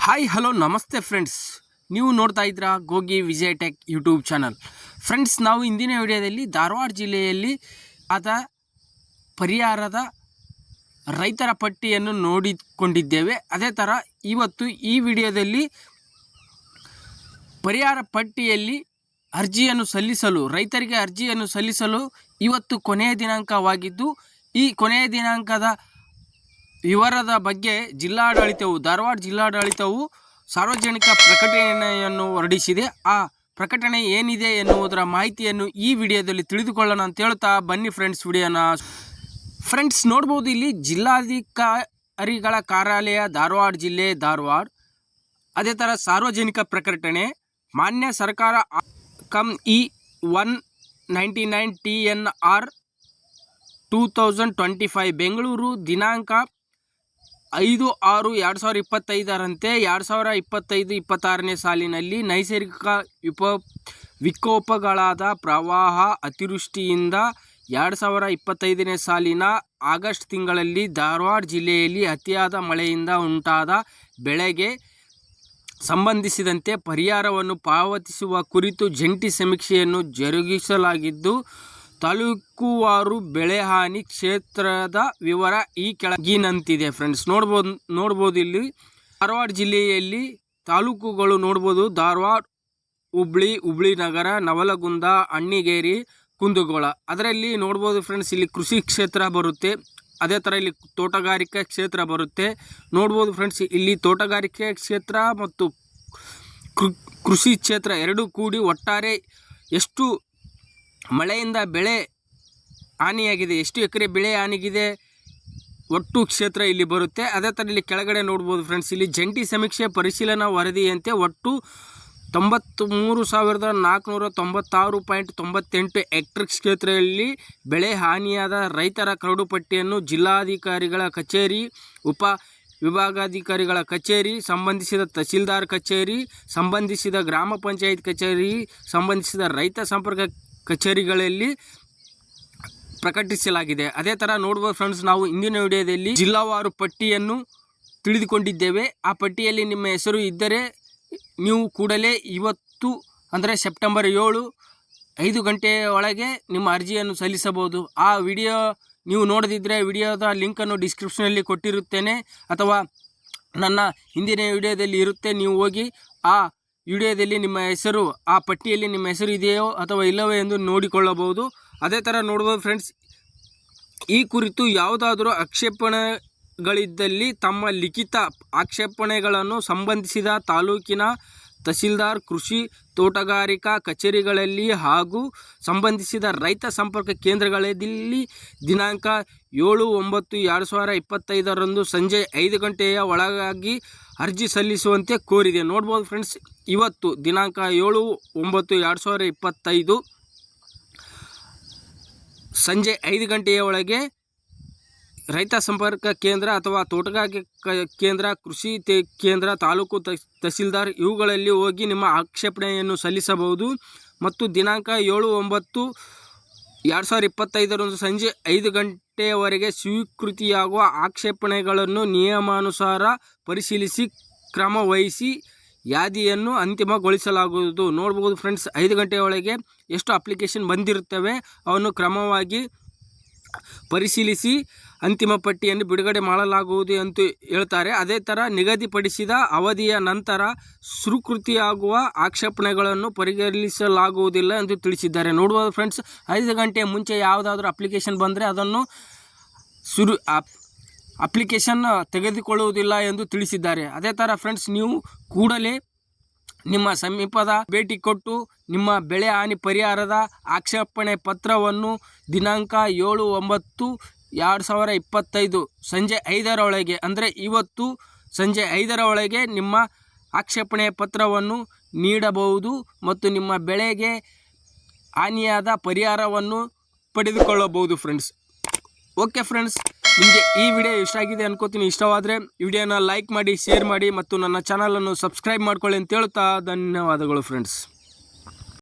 Hi hello ನಮಸ್ತೆ friends, ನೀವು ನೋಡ್ತಾ ಇದ್ದೀರಾ Gogi Vijay tech YouTube channel. Friends, ನಾವು ಇಂದಿನ ವಿಡಿಯೋದಲ್ಲಿ ಧಾರವಾಡ ಜಿಲ್ಲೆಯಲ್ಲಿ ಆದ ಪರಿಹಾರದ ರೈತರ ಪಟ್ಟಿಯನ್ನು ನೋಡಿಕೊಂಡಿದ್ದೇವೆ. ಅದೇ ಥರ ಇವತ್ತು ಈ ವಿಡಿಯೋದಲ್ಲಿ ಪರಿಹಾರ ಪಟ್ಟಿಯಲ್ಲಿ ರೈತರಿಗೆ ಅರ್ಜಿಯನ್ನು ಸಲ್ಲಿಸಲು ಇವತ್ತು ಕೊನೆಯ ದಿನಾಂಕವಾಗಿದ್ದು, ಈ ಕೊನೆಯ ದಿನಾಂಕದ ವಿವರದ ಬಗ್ಗೆ ಧಾರವಾಡ ಜಿಲ್ಲಾಡಳಿತವು ಸಾರ್ವಜನಿಕ ಪ್ರಕಟಣೆಯನ್ನು ಹೊರಡಿಸಿದೆ. ಆ ಪ್ರಕಟಣೆ ಏನಿದೆ ಎನ್ನುವುದರ ಮಾಹಿತಿಯನ್ನು ಈ ವಿಡಿಯೋದಲ್ಲಿ ತಿಳಿದುಕೊಳ್ಳೋಣ ಅಂತ ಹೇಳ್ತಾ ಬನ್ನಿ ಫ್ರೆಂಡ್ಸ್ ವಿಡಿಯೋನ. ಫ್ರೆಂಡ್ಸ್, ನೋಡ್ಬೋದು ಇಲ್ಲಿ ಜಿಲ್ಲಾಧಿಕಾರಿಗಳ ಕಾರ್ಯಾಲಯ ಧಾರವಾಡ ಜಿಲ್ಲೆ ಧಾರವಾಡ. ಅದೇ ಥರ ಸಾರ್ವಜನಿಕ ಪ್ರಕಟಣೆ ಮಾನ್ಯ ಸರ್ಕಾರ E-199 TNR 2025 ಬೆಂಗಳೂರು ದಿನಾಂಕ 5/6/2025ರಂತೆ 2025-26ನೇ ಸಾಲಿನಲ್ಲಿ ನೈಸರ್ಗಿಕ ವಿಕೋಪಗಳಾದ ಪ್ರವಾಹ, ಅತಿವೃಷ್ಟಿಯಿಂದ 2025ನೇ ಸಾಲಿನ ಆಗಸ್ಟ್ ತಿಂಗಳಲ್ಲಿ ಧಾರವಾಡ ಜಿಲ್ಲೆಯಲ್ಲಿ ಅತಿಯಾದ ಮಳೆಯಿಂದ ಉಂಟಾದ ಬೆಳೆಗೆ ಸಂಬಂಧಿಸಿದಂತೆ ಪರಿಹಾರವನ್ನು ಪಾವತಿಸುವ ಕುರಿತು ಜಂಟಿ ಸಮೀಕ್ಷೆಯನ್ನು ಜರುಗಿಸಲಾಗಿದ್ದು, ತಾಲೂಕುವಾರು ಬೆಳೆಹಾನಿ ಕ್ಷೇತ್ರದ ವಿವರ ಈ ಕೆಳಗಿನಂತಿದೆ. ಫ್ರೆಂಡ್ಸ್, ನೋಡ್ಬೋದು ಇಲ್ಲಿ ಧಾರವಾಡ ಜಿಲ್ಲೆಯಲ್ಲಿ ತಾಲೂಕುಗಳು ನೋಡ್ಬೋದು: ಧಾರವಾಡ, ಹುಬ್ಳಿ ನಗರ, ನವಲಗುಂದ, ಅಣ್ಣಿಗೇರಿ, ಕುಂದಗೋಳ. ಅದರಲ್ಲಿ ನೋಡ್ಬೋದು ಫ್ರೆಂಡ್ಸ್, ಇಲ್ಲಿ ಕೃಷಿ ಕ್ಷೇತ್ರ ಬರುತ್ತೆ. ಅದೇ ಥರ ಇಲ್ಲಿ ತೋಟಗಾರಿಕೆ ಕ್ಷೇತ್ರ ಬರುತ್ತೆ. ನೋಡ್ಬೋದು ಫ್ರೆಂಡ್ಸ್, ಇಲ್ಲಿ ತೋಟಗಾರಿಕೆ ಕ್ಷೇತ್ರ ಮತ್ತು ಕೃಷಿ ಕ್ಷೇತ್ರ ಎರಡೂ ಕೂಡಿ ಒಟ್ಟಾರೆ ಎಷ್ಟು ಮಳೆಯಿಂದ ಬೆಳೆ ಹಾನಿಯಾಗಿದೆ, ಎಷ್ಟು ಎಕರೆ ಬೆಳೆ ಹಾನಿಗಿದೆ, ಒಟ್ಟು ಕ್ಷೇತ್ರ ಇಲ್ಲಿ ಬರುತ್ತೆ. ಅದೇ ಥರ ಇಲ್ಲಿ ಕೆಳಗಡೆ ನೋಡ್ಬೋದು ಫ್ರೆಂಡ್ಸ್, ಇಲ್ಲಿ ಜಂಟಿ ಸಮೀಕ್ಷೆ ಪರಿಶೀಲನಾ ವರದಿಯಂತೆ ಒಟ್ಟು 93,496.98 ಹೆಕ್ಟರ್ ಕ್ಷೇತ್ರದಲ್ಲಿ ಬೆಳೆ ಹಾನಿಯಾದ ರೈತರ ಕರಡು ಪಟ್ಟಿಯನ್ನು ಜಿಲ್ಲಾಧಿಕಾರಿಗಳ ಕಚೇರಿ, ಉಪ ವಿಭಾಗಾಧಿಕಾರಿಗಳ ಕಚೇರಿ, ಸಂಬಂಧಿಸಿದ ತಹಸೀಲ್ದಾರ್ ಕಚೇರಿ, ಸಂಬಂಧಿಸಿದ ಗ್ರಾಮ ಪಂಚಾಯತ್ ಕಚೇರಿ, ಸಂಬಂಧಿಸಿದ ರೈತ ಸಂಪರ್ಕ ಕಚೇರಿಗಳಲ್ಲಿ ಪ್ರಕಟಿಸಲಾಗಿದೆ. ಅದೇ ಥರ ನೋಡ್ಬೋದು ಫ್ರೆಂಡ್ಸ್, ನಾವು ಇಂದಿನ ವಿಡಿಯೋದಲ್ಲಿ ಜಿಲ್ಲಾವಾರು ಪಟ್ಟಿಯನ್ನು ತಿಳಿದುಕೊಂಡಿದ್ದೇವೆ. ಆ ಪಟ್ಟಿಯಲ್ಲಿ ನಿಮ್ಮ ಹೆಸರು ಇದ್ದರೆ ನೀವು ಕೂಡಲೇ ಇವತ್ತು ಅಂದರೆ ಸೆಪ್ಟೆಂಬರ್ 7 5 ಗಂಟೆಯ ಒಳಗೆ ನಿಮ್ಮ ಅರ್ಜಿಯನ್ನು ಸಲ್ಲಿಸಬಹುದು. ಆ ವಿಡಿಯೋ ನೀವು ನೋಡದಿದ್ದರೆ ವಿಡಿಯೋದ ಲಿಂಕನ್ನು ಡಿಸ್ಕ್ರಿಪ್ಷನಲ್ಲಿ ಕೊಟ್ಟಿರುತ್ತೇನೆ, ಅಥವಾ ನನ್ನ ಹಿಂದಿನ ವಿಡಿಯೋದಲ್ಲಿ ಇರುತ್ತೆ. ನೀವು ಹೋಗಿ ಆ ವಿಡಿಯೋದಲ್ಲಿ ನಿಮ್ಮ ಹೆಸರು, ಆ ಪಟ್ಟಿಯಲ್ಲಿ ನಿಮ್ಮ ಹೆಸರು ಇದೆಯೋ ಅಥವಾ ಇಲ್ಲವೋ ಎಂದು ನೋಡಿಕೊಳ್ಳಬಹುದು. ಅದೇ ಥರ ನೋಡ್ಬೋದು ಫ್ರೆಂಡ್ಸ್, ಈ ಕುರಿತು ಯಾವುದಾದರೂ ಆಕ್ಷೇಪಣೆಗಳಿದ್ದಲ್ಲಿ ತಮ್ಮ ಲಿಖಿತ ಆಕ್ಷೇಪಣೆಗಳನ್ನು ಸಂಬಂಧಿಸಿದ ತಾಲೂಕಿನ ತಹಸೀಲ್ದಾರ್, ಕೃಷಿ ತೋಟಗಾರಿಕಾ ಕಚೇರಿಗಳಲ್ಲಿ ಹಾಗೂ ಸಂಬಂಧಿಸಿದ ರೈತ ಸಂಪರ್ಕ ಕೇಂದ್ರಗಳಲ್ಲಿ ದಿನಾಂಕ 7/9/2025ರಂದು ಸಂಜೆ 5 ಗಂಟೆಯ ಒಳಗಾಗಿ ಅರ್ಜಿ ಸಲ್ಲಿಸುವಂತೆ ಕೋರಿದೆ. ನೋಡ್ಬೋದು ಫ್ರೆಂಡ್ಸ್, ಇವತ್ತು ದಿನಾಂಕ 7/9/2025 ಸಂಜೆ 5 ಗಂಟೆಯ ಒಳಗೆ ರೈತ ಸಂಪರ್ಕ ಕೇಂದ್ರ ಅಥವಾ ತೋಟಗಾರಿಕೆ ಕೇಂದ್ರ, ಕೃಷಿ ಕೇಂದ್ರ, ತಾಲೂಕು ತಹಸೀಲ್ದಾರ್ ಇವುಗಳಲ್ಲಿ ಹೋಗಿ ನಿಮ್ಮ ಆಕ್ಷೇಪಣೆಯನ್ನು ಸಲ್ಲಿಸಬಹುದು. ಮತ್ತು ದಿನಾಂಕ 7/9/2025ರಂದು ಸಂಜೆ 5 ಗಂಟೆಯವರೆಗೆ ಸ್ವೀಕೃತಿಯಾಗುವ ಆಕ್ಷೇಪಣೆಗಳನ್ನು ನಿಯಮಾನುಸಾರ ಪರಿಶೀಲಿಸಿ ಕ್ರಮ ವಹಿಸಿ ಯಾದಿಯನ್ನು ಅಂತಿಮಗೊಳಿಸಲಾಗುವುದು. ನೋಡ್ಬೋದು ಫ್ರೆಂಡ್ಸ್, 5 ಗಂಟೆಯ ಒಳಗೆ ಎಷ್ಟು ಅಪ್ಲಿಕೇಶನ್ ಬಂದಿರುತ್ತವೆ ಅವನ್ನು ಕ್ರಮವಾಗಿ ಪರಿಶೀಲಿಸಿ ಅಂತಿಮ ಪಟ್ಟಿಯನ್ನು ಬಿಡುಗಡೆ ಮಾಡಲಾಗುವುದು ಅಂತ ಹೇಳ್ತಾರೆ. ಅದೇ ಥರ ನಿಗದಿಪಡಿಸಿದ ಅವಧಿಯ ನಂತರ ಸ್ವೀಕೃತಿಯಾಗುವ ಆಕ್ಷೇಪಣೆಗಳನ್ನು ಪರಿಗಣಿಸಲಾಗುವುದಿಲ್ಲ ಎಂದು ತಿಳಿಸಿದ್ದಾರೆ. ನೋಡ್ಬೋದು ಫ್ರೆಂಡ್ಸ್, 5 ಗಂಟೆ ಮುಂಚೆ ಯಾವುದಾದ್ರೂ ಅಪ್ಲಿಕೇಶನ್ ಬಂದರೆ ಅದನ್ನು ಅಪ್ಲಿಕೇಶನ್ ತೆಗೆದುಕೊಳ್ಳುವುದಿಲ್ಲ ಎಂದು ತಿಳಿಸಿದ್ದಾರೆ. ಅದೇ ಥರ ಫ್ರೆಂಡ್ಸ್, ನೀವು ಕೂಡಲೇ ನಿಮ್ಮ ಸಮೀಪದ ಭೇಟಿ ಕೊಟ್ಟು ನಿಮ್ಮ ಬೆಳೆ ಹಾನಿ ಪರಿಹಾರದ ಆಕ್ಷೇಪಣೆ ಪತ್ರವನ್ನು ದಿನಾಂಕ 7/9/2025 ಸಂಜೆ 5ರ ಒಳಗೆ, ಅಂದರೆ ಇವತ್ತು ಸಂಜೆ 5ರ ಒಳಗೆ ನಿಮ್ಮ ಆಕ್ಷೇಪಣೆ ಪತ್ರವನ್ನು ನೀಡಬಹುದು ಮತ್ತು ನಿಮ್ಮ ಬೆಳೆಗೆ ಹಾನಿಯಾದ ಪರಿಹಾರವನ್ನು ಪಡೆದುಕೊಳ್ಳಬಹುದು ಫ್ರೆಂಡ್ಸ್. ಓಕೆ ಫ್ರೆಂಡ್ಸ್, ನಿಮಗೆ ಈ ವಿಡಿಯೋ ಇಷ್ಟ ಆಗಿದೆ ಅನ್ಕೋತೀನಿ. ಇಷ್ಟವಾದರೆ ವಿಡಿಯೋನ ಲೈಕ್ ಮಾಡಿ, ಶೇರ್ ಮಾಡಿ ಮತ್ತು ನನ್ನ ಚಾನಲನ್ನು ಸಬ್ಸ್ಕ್ರೈಬ್ ಮಾಡ್ಕೊಳ್ಳಿ ಅಂತ ಹೇಳ್ತಾ ಧನ್ಯವಾದಗಳು ಫ್ರೆಂಡ್ಸ್.